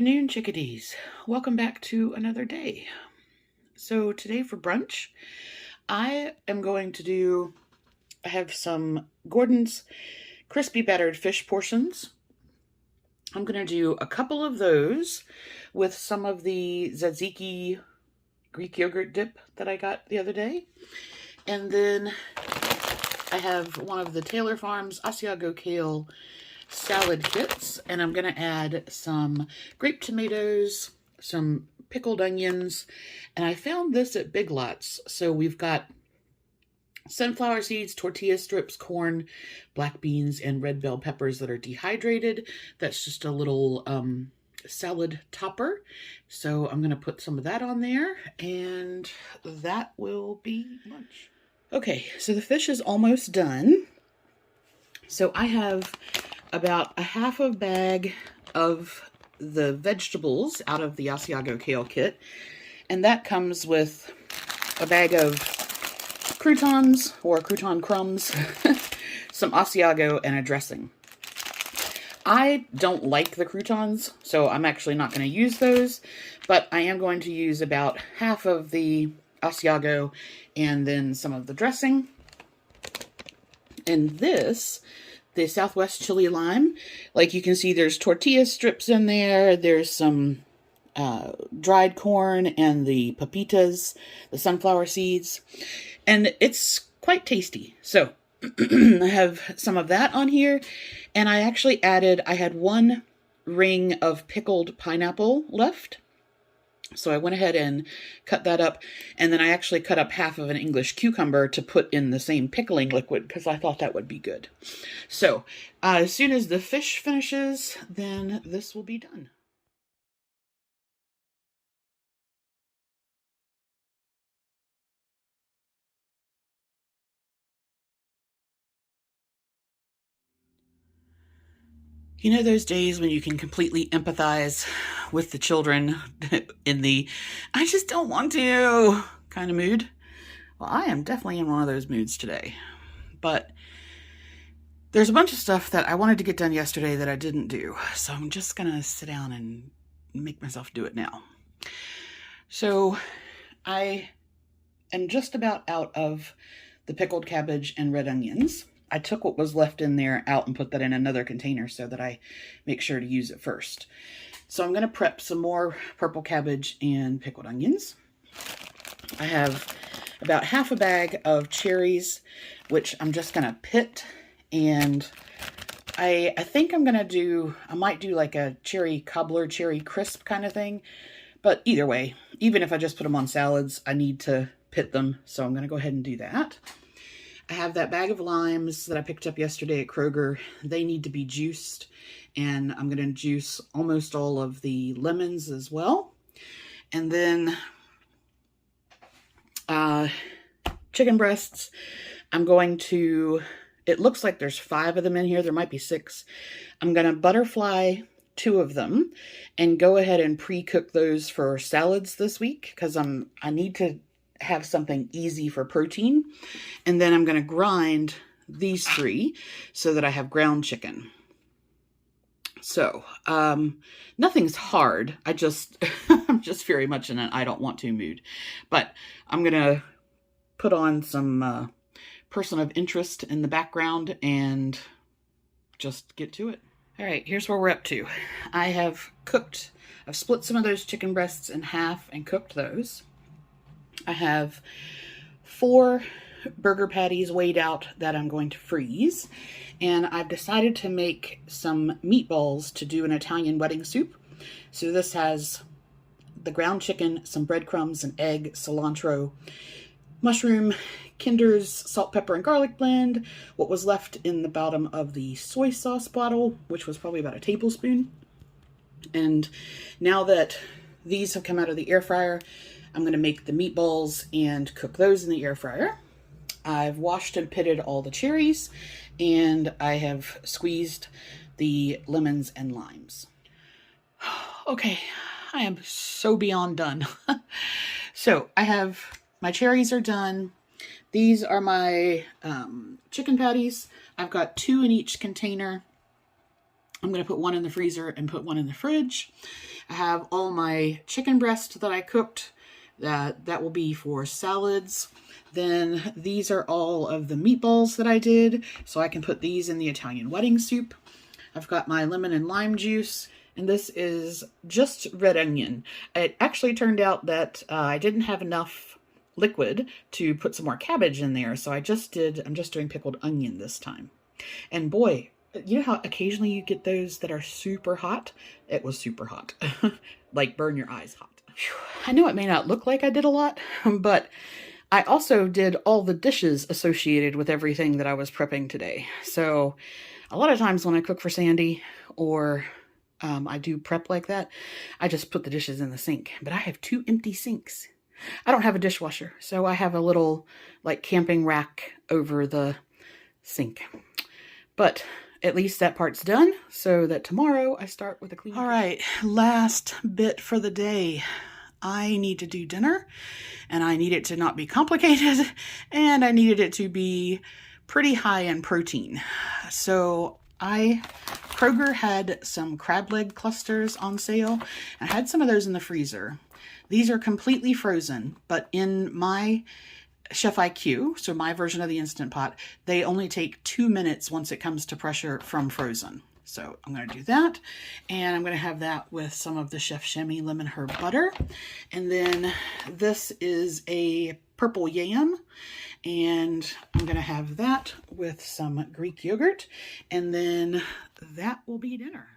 afternoon, chickadees. Welcome back to another day. So today for brunch, I have some Gordon's crispy battered fish portions. I'm going to do a couple of those with some of the tzatziki Greek yogurt dip that I got the other day. And then I have one of the Taylor Farms Asiago Kale salad kits, and I'm going to add some grape tomatoes, some pickled onions, and I found this at Big Lots. So we've got sunflower seeds, tortilla strips, corn, black beans, and red bell peppers that are dehydrated. That's just a little salad topper. So I'm going to put some of that on there, and that will be lunch. Okay, so the fish is almost done. So I have about a half a bag of the vegetables out of the Asiago Kale kit. And that comes with a bag of croutons or crouton crumbs, some Asiago, and a dressing. I don't like the croutons, so I'm actually not going to use those, but I am going to use about half of the Asiago and then some of the dressing. And this, the Southwest chili lime, like you can see there's tortilla strips in there, there's some dried corn and the pepitas, the sunflower seeds, and it's quite tasty. So I have some of that on here, and I actually I had one ring of pickled pineapple left. So I went ahead and cut that up, and then I actually cut up half of an English cucumber to put in the same pickling liquid because I thought that would be good. So as soon as the fish finishes, then this will be done. You know those days when you can completely empathize with the children in the I just don't want to kind of mood? Well, I am definitely in one of those moods today. But there's a bunch of stuff that I wanted to get done yesterday that I didn't do. So I'm just going to sit down and make myself do it now. So I am just about out of the pickled cabbage and red onions. I took what was left in there out and put that in another container so that I make sure to use it first. So I'm going to prep some more purple cabbage and pickled onions. I have about half a bag of cherries, which I'm just going to pit. And I think I might do like a cherry cobbler, cherry crisp kind of thing. But either way, even if I just put them on salads, I need to pit them. So I'm going to go ahead and do that. I have that bag of limes that I picked up yesterday at Kroger. They need to be juiced, and I'm going to juice almost all of the lemons as well. And then chicken breasts, it looks like there's 5 of them in here. There might be 6. I'm going to butterfly 2 of them and go ahead and pre-cook those for salads this week because I need to have something easy for protein. And then I'm going to grind these 3 so that I have ground chicken. So nothing's hard. I'm just very much in an I don't want to mood. But I'm going to put on some person of interest in the background and just get to it. All right, here's where we're up to. I've split some of those chicken breasts in half and cooked those. I have 4 burger patties weighed out that I'm going to freeze. And I've decided to make some meatballs to do an Italian wedding soup. So this has the ground chicken, some breadcrumbs, an egg, cilantro, mushroom, Kinder's salt, pepper, and garlic blend, what was left in the bottom of the soy sauce bottle, which was probably about a tablespoon. And now that these have come out of the air fryer, I'm going to make the meatballs and cook those in the air fryer. I've washed and pitted all the cherries, and I have squeezed the lemons and limes. Okay, I am so beyond done. So I have my cherries are done. These are my chicken patties. I've got 2 in each container. I'm going to put one in the freezer and put one in the fridge. I have all my chicken breast that I cooked. That will be for salads. Then these are all of the meatballs that I did, so I can put these in the Italian wedding soup. I've got my lemon and lime juice, and this is just red onion. It actually turned out that I didn't have enough liquid to put some more cabbage in there, so I'm just doing pickled onion this time. And boy, you know how occasionally you get those that are super hot? It was super hot. Like burn your eyes hot. Whew. I know it may not look like I did a lot, but I also did all the dishes associated with everything that I was prepping today. So a lot of times when I cook for Sandy or I do prep like that, I just put the dishes in the sink. But I have 2 empty sinks. I don't have a dishwasher, so I have a little like camping rack over the sink. But at least that part's done, so that tomorrow I start with a clean. All right, last bit for the day. I need to do dinner, and I need it to not be complicated, and I needed it to be pretty high in protein. So Kroger had some crab leg clusters on sale. I had some of those in the freezer. These are completely frozen, but in my Chef IQ, so my version of the Instant Pot, they only take 2 minutes once it comes to pressure from frozen. So I'm going to do that, and I'm going to have that with some of the Chef Chemi lemon herb butter. And then this is a purple yam, and I'm going to have that with some Greek yogurt, and then that will be dinner.